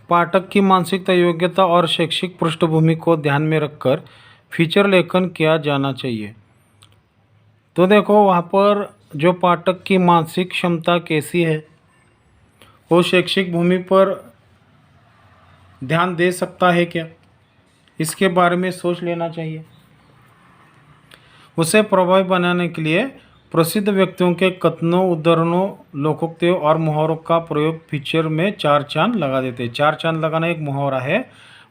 पाठक की मानसिकता, योग्यता और शैक्षिक पृष्ठभूमि को ध्यान में रखकर फीचर लेखन किया जाना चाहिए। तो देखो वहाँ पर जो पाठक की मानसिक क्षमता कैसी है, वो शैक्षिक भूमि पर ध्यान दे सकता है क्या, इसके बारे में सोच लेना चाहिए। उसे प्रभावी बनाने के लिए प्रसिद्ध व्यक्तियों के कथनों, उद्धरणों, लोकोक्तियों और मुहावरों का प्रयोग फीचर में चार चांद लगा देते हैं। चार चांद लगाना एक मुहावरा है,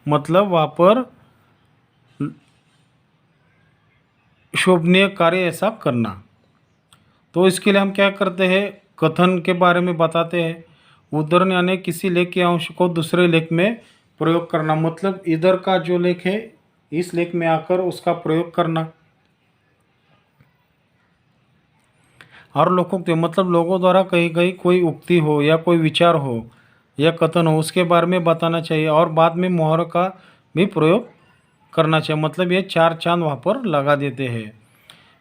मतलब वहाँ पर शोभनीय कार्य ऐसा करना। तो इसके लिए हम क्या करते हैं, कथन के बारे में बताते हैं। उद्धरण यानी किसी लेख के अंश को दूसरे लेख में प्रयोग करना, मतलब इधर का जो लेख है इस लेख में आकर उसका प्रयोग करना। और लोकोक्ति मतलब लोगों द्वारा कही गई कोई उक्ति हो या कोई विचार हो या कथन हो, उसके बारे में बताना चाहिए। और बाद में मुहावरे का भी प्रयोग करना चाहिए, मतलब ये चार चांद वहाँ पर लगा देते हैं।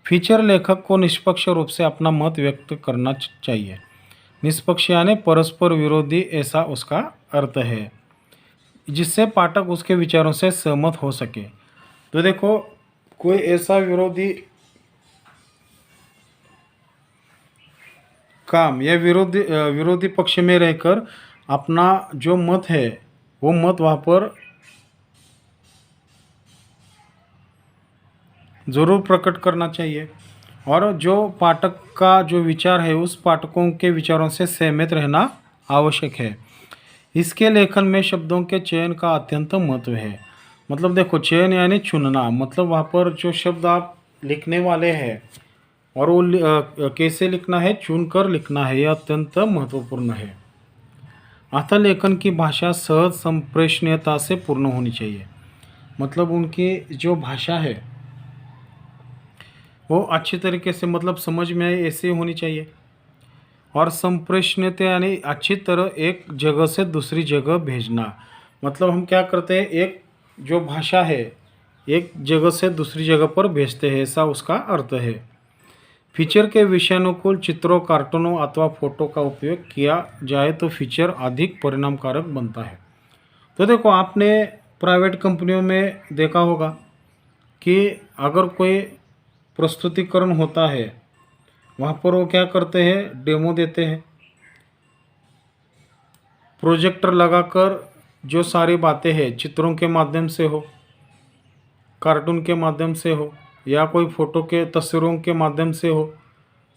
फीचर लेखक को निष्पक्ष रूप से अपना मत व्यक्त करना चाहिए। निष्पक्ष यानी परस्पर विरोधी, ऐसा उसका अर्थ है, जिससे पाठक उसके विचारों से सहमत हो सके। तो देखो कोई ऐसा विरोधी काम या विरोधी पक्ष में रहकर अपना जो मत है वो मत वहाँ पर ज़रूर प्रकट करना चाहिए। और जो पाठक का जो विचार है उस पाठकों के विचारों से सहमत रहना आवश्यक है। इसके लेखन में शब्दों के चयन का अत्यंत महत्व है। मतलब देखो चयन यानी चुनना, मतलब वहाँ पर जो शब्द आप लिखने वाले हैं और वो कैसे लिखना है, चुनकर लिखना है, यह अत्यंत महत्वपूर्ण है। अतः लेखन की भाषा सहज संप्रेषणीयता से पूर्ण होनी चाहिए, मतलब उनकी जो भाषा है वो अच्छी तरीके से मतलब समझ में आए ऐसे होनी चाहिए। और संप्रेषणीयता यानी अच्छी तरह एक जगह से दूसरी जगह भेजना, मतलब हम क्या करते हैं, एक जो भाषा है एक जगह से दूसरी जगह पर भेजते हैं, ऐसा उसका अर्थ है। फीचर के विषयानुकूल चित्रों, कार्टूनों अथवा फोटो का उपयोग किया जाए तो फीचर अधिक परिणामकारक बनता है। तो देखो आपने प्राइवेट कंपनियों में देखा होगा कि अगर कोई प्रस्तुतिकरण होता है वहाँ पर वो क्या करते हैं, डेमो देते हैं, प्रोजेक्टर लगाकर जो सारी बातें हैं चित्रों के माध्यम से हो, कार्टून के माध्यम से हो या कोई फ़ोटो के तस्वीरों के माध्यम से हो,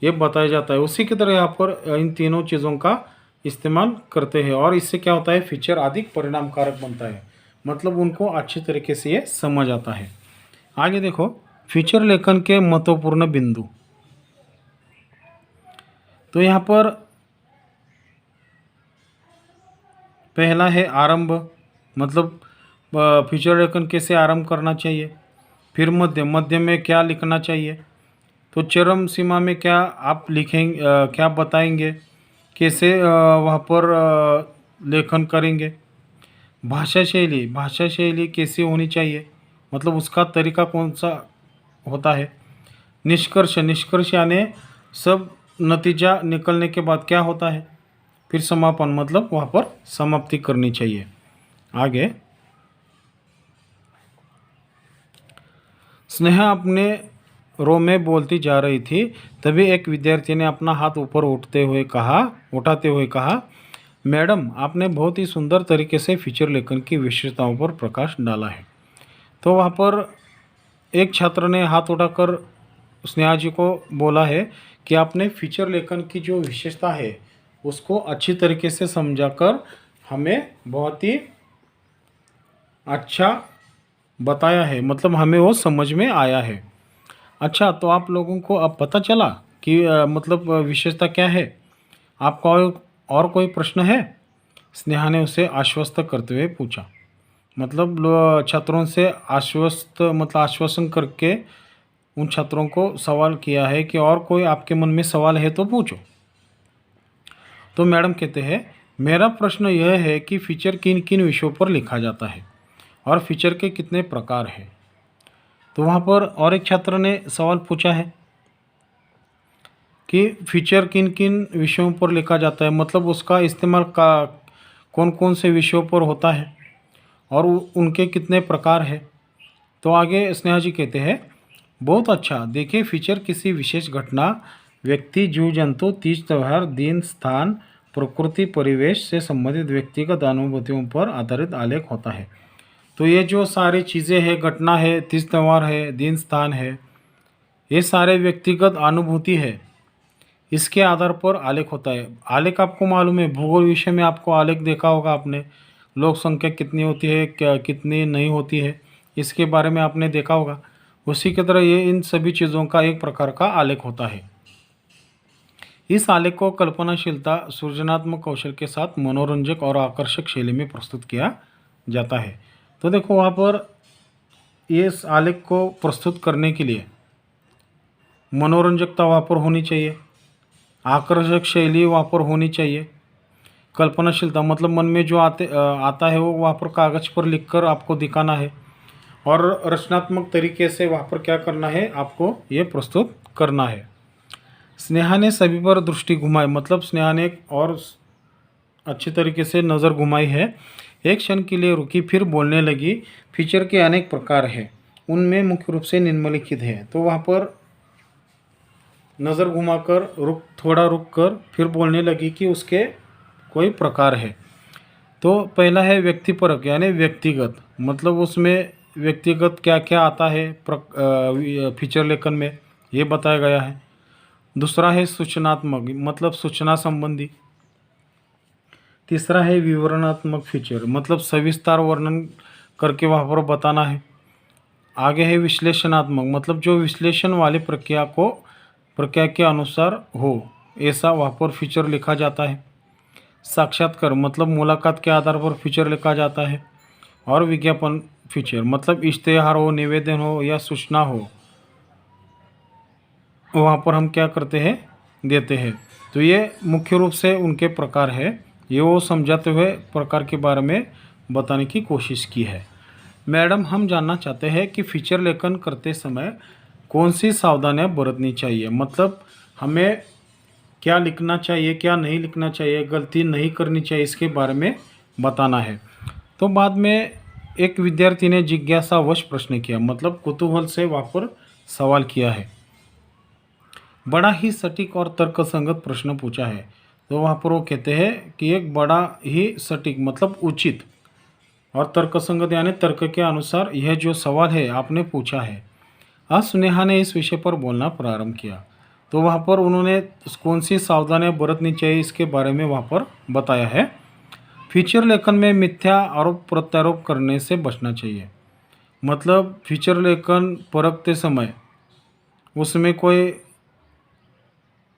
ये बताया जाता है। उसी की तरह यहाँ पर इन तीनों चीज़ों का इस्तेमाल करते हैं और इससे क्या होता है, फीचर अधिक परिणामकारक बनता है, मतलब उनको अच्छी तरीके से ये समझ आता है। आगे देखो फीचर लेखन के महत्वपूर्ण बिंदु। तो यहाँ पर पहला है आरंभ, मतलब फीचर लेखन कैसे आरंभ करना चाहिए। फिर मध्य, मध्य में क्या लिखना चाहिए। तो चरम सीमा में क्या आप लिखेंगे, क्या बताएंगे, कैसे वहाँ पर लेखन करेंगे। भाषा शैली, भाषा शैली कैसी होनी चाहिए, मतलब उसका तरीका कौन सा होता है। निष्कर्ष, निष्कर्ष यानी सब नतीजा निकलने के बाद क्या होता है। फिर समापन, मतलब वहाँ पर समाप्ति करनी चाहिए। आगे स्नेहा अपने रो में बोलती जा रही थी, तभी एक विद्यार्थी ने अपना हाथ ऊपर उठाते हुए कहा, मैडम आपने बहुत ही सुंदर तरीके से फीचर लेखन की विशेषताओं पर प्रकाश डाला है। तो वहाँ पर एक छात्र ने हाथ उठाकर स्नेहा जी को बोला है कि आपने फीचर लेखन की जो विशेषता है उसको अच्छी तरीके से समझाकर हमें बहुत ही अच्छा बताया है, मतलब हमें वो समझ में आया है। अच्छा, तो आप लोगों को अब पता चला कि मतलब विशेषता क्या है। आपका और कोई प्रश्न है? स्नेहा ने उसे आश्वस्त करते हुए पूछा, मतलब छात्रों से आश्वासन करके उन छात्रों को सवाल किया है कि और कोई आपके मन में सवाल है तो पूछो। तो मैडम कहते हैं, मेरा प्रश्न यह है कि फीचर किन किन विषयों पर लिखा जाता है और फीचर के कितने प्रकार हैं। तो वहाँ पर और एक छात्र ने सवाल पूछा है कि फीचर किन किन विषयों पर लिखा जाता है, मतलब उसका इस्तेमाल का कौन कौन से विषयों पर होता है और उनके कितने प्रकार हैं। तो आगे स्नेहा जी कहते हैं, बहुत अच्छा। देखिए, फीचर किसी विशेष घटना, व्यक्ति, जीव जंतु, तीज त्यौहार, दिन, स्थान, प्रकृति, परिवेश से संबंधित व्यक्तिगत अनुभूतियों पर आधारित आलेख होता है। तो ये जो सारी चीज़ें हैं, घटना है, तीज त्यौहार है, दिन, स्थान है, ये सारे व्यक्तिगत अनुभूति है, इसके आधार पर आलेख होता है। आलेख आपको मालूम है, भूगोल विषय में आपको आलेख देखा होगा आपने, लोक संख्या कितनी होती है, क्या कितनी नहीं होती है, इसके बारे में आपने देखा होगा। उसी की तरह ये इन सभी चीज़ों का एक प्रकार का आलेख होता है। इस आलेख को कल्पनाशीलता, सृजनात्मक कौशल के साथ मनोरंजक और आकर्षक शैली में प्रस्तुत किया जाता है। तो देखो वहाँ पर इस आलेख को प्रस्तुत करने के लिए मनोरंजकता वहाँ पर होनी चाहिए, आकर्षक शैली वहाँ पर होनी चाहिए, कल्पनाशीलता मतलब मन में जो आता है वो वहाँ पर कागज़ पर लिखकर आपको दिखाना है, और रचनात्मक तरीके से वहाँ पर क्या करना है, आपको ये प्रस्तुत करना है। स्नेहा ने सभी पर दृष्टि घुमाई, मतलब स्नेहा ने एक और अच्छी तरीके से नज़र घुमाई है। एक क्षण के लिए रुकी, फिर बोलने लगी। फीचर के अनेक प्रकार हैं, उनमें मुख्य रूप से निम्नलिखित है। तो वहाँ पर नज़र घुमाकर थोड़ा रुक कर फिर बोलने लगी कि उसके कोई प्रकार है। तो पहला है व्यक्तिपरक, यानी व्यक्तिगत, मतलब उसमें व्यक्तिगत क्या क्या आता है फीचर लेखन में, ये बताया गया है। दूसरा है सूचनात्मक, मतलब सूचना संबंधी। तीसरा है विवरणात्मक फीचर, मतलब सविस्तार वर्णन करके वहाँ पर बताना है। आगे है विश्लेषणात्मक, मतलब जो विश्लेषण वाली प्रक्रिया के अनुसार हो, ऐसा वहाँ पर फीचर लिखा जाता है। साक्षात्कार, मतलब मुलाकात के आधार पर फीचर लिखा जाता है। और विज्ञापन फीचर, मतलब इश्तेहार हो, निवेदन हो या सूचना हो, वहाँ पर हम क्या करते हैं, देते हैं। तो ये मुख्य रूप से उनके प्रकार है, ये वो समझाते हुए प्रकार के बारे में बताने की कोशिश की है। मैडम, हम जानना चाहते हैं कि फीचर लेखन करते समय कौन सी सावधानियां बरतनी चाहिए, मतलब हमें क्या लिखना चाहिए, क्या नहीं लिखना चाहिए, गलती नहीं करनी चाहिए, इसके बारे में बताना है। तो बाद में एक विद्यार्थी ने जिज्ञासावश प्रश्न किया, मतलब कुतूहल से वहाँ पर सवाल किया है, बड़ा ही सटीक और तर्कसंगत प्रश्न पूछा है। तो वहाँ पर वो कहते हैं कि एक बड़ा ही सटीक मतलब उचित और तर्कसंगत यानी तर्क के अनुसार यह जो सवाल है आपने पूछा है। आज स्नेहा ने इस विषय पर बोलना प्रारंभ किया। तो वहाँ पर उन्होंने कौन सी सावधानियाँ बरतनी चाहिए इसके बारे में वहाँ पर बताया है। फीचर लेखन में मिथ्या आरोप प्रत्यारोप करने से बचना चाहिए, मतलब फीचर लेखन परखते समय उसमें कोई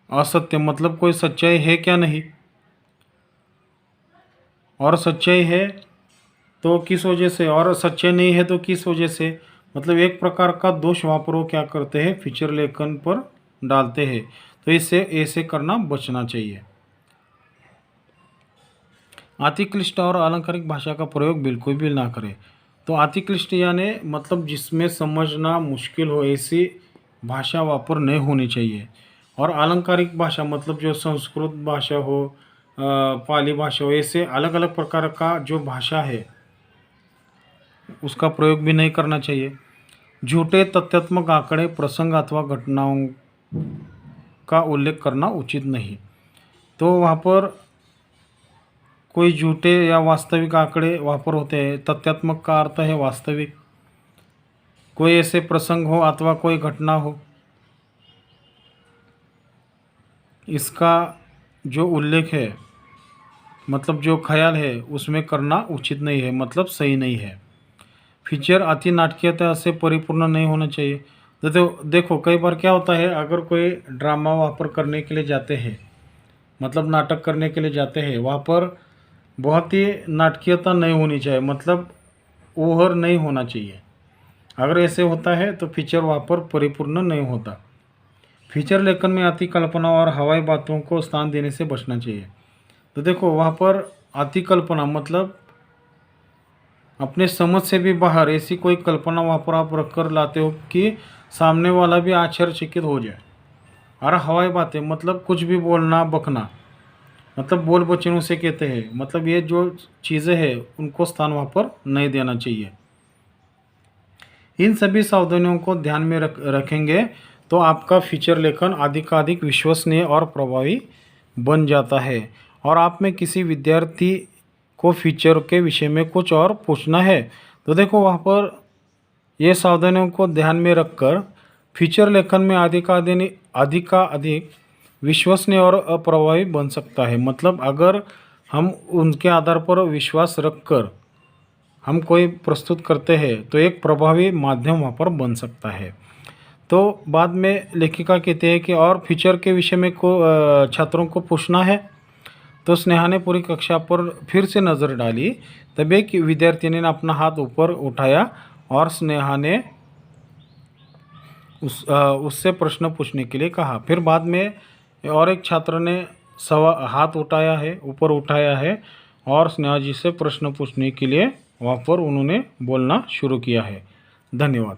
असत्य, मतलब कोई सच्चाई है क्या नहीं, और सच्चाई है तो किस वजह से, और सच्चाई नहीं है तो किस वजह से, मतलब एक प्रकार का दोष वहाँ पर वो क्या करते हैं, फीचर लेखन पर डालते हैं। तो इससे ऐसे करना बचना चाहिए। अतिक्लिष्ट और अलंकारिक भाषा का प्रयोग बिल्कुल भी ना करें। तो अतिक्लिष्ट यानी मतलब जिसमें समझना मुश्किल हो, ऐसी भाषा वहाँ पर नहीं होनी चाहिए। और अलंकारिक भाषा मतलब जो संस्कृत भाषा हो, पाली भाषा हो, ऐसे अलग अलग प्रकार का जो भाषा है उसका प्रयोग भी नहीं करना चाहिए। झूठे तथ्यात्मक आंकड़े, प्रसंग अथवा घटनाओं का उल्लेख करना उचित नहीं। तो वहाँ पर कोई झूठे या वास्तविक आंकड़े वहाँ पर होते हैं। तथ्यात्मक का अर्थ है वास्तविक, कोई ऐसे प्रसंग हो अथवा कोई घटना हो, इसका जो उल्लेख है मतलब जो ख्याल है उसमें करना उचित नहीं है, मतलब सही नहीं है। फीचर अति नाटकीयता से परिपूर्ण नहीं होना चाहिए। तो देखो कई बार क्या होता है, अगर कोई ड्रामा वहाँ पर करने के लिए जाते हैं, मतलब नाटक करने के लिए जाते हैं, वहाँ पर बहुत ही नाटकीयता नहीं होनी चाहिए, मतलब ओवर नहीं होना चाहिए। अगर ऐसे होता है तो फीचर वहाँ पर परिपूर्ण नहीं होता। फीचर लेखन में अति कल्पना और हवाई बातों को स्थान देने से बचना चाहिए। तो देखो वहाँ पर अति कल्पना मतलब अपने समझ से भी बाहर ऐसी कोई कल्पना वहाँ पर आप रख कर लाते हो कि सामने वाला भी आश्चर्यचकित हो जाए। और हवाई बातें मतलब कुछ भी बोलना, बकना, मतलब बोल बचनों से कहते हैं, मतलब ये जो चीज़ें हैं उनको स्थान वहाँ पर नहीं देना चाहिए। इन सभी सावधानियों को ध्यान में रखेंगे तो आपका फीचर लेखन अधिकाधिक विश्वसनीय और प्रभावी बन जाता है। और आप में किसी विद्यार्थी को फीचर के विषय में कुछ और पूछना है तो देखो वहाँ पर ये सावधानियों को ध्यान में रखकर फीचर लेखन में अधिकाधिक विश्वसनीय और अप्रभावी बन सकता है। मतलब अगर हम उनके आधार पर विश्वास रखकर हम कोई प्रस्तुत करते हैं तो एक प्रभावी माध्यम वहाँ पर बन सकता है। तो बाद में लेखिका कहते हैं कि और फीचर के विषय में छात्रों को पूछना है। तो स्नेहा ने पूरी कक्षा पर फिर से नज़र डाली, तब एक विद्यार्थी ने अपना हाथ ऊपर उठाया और स्नेहा ने उससे प्रश्न पूछने के लिए कहा। फिर बाद में और एक छात्र ने हाथ ऊपर उठाया है और स्नेहा जी से प्रश्न पूछने के लिए वहाँ पर उन्होंने बोलना शुरू किया है। धन्यवाद।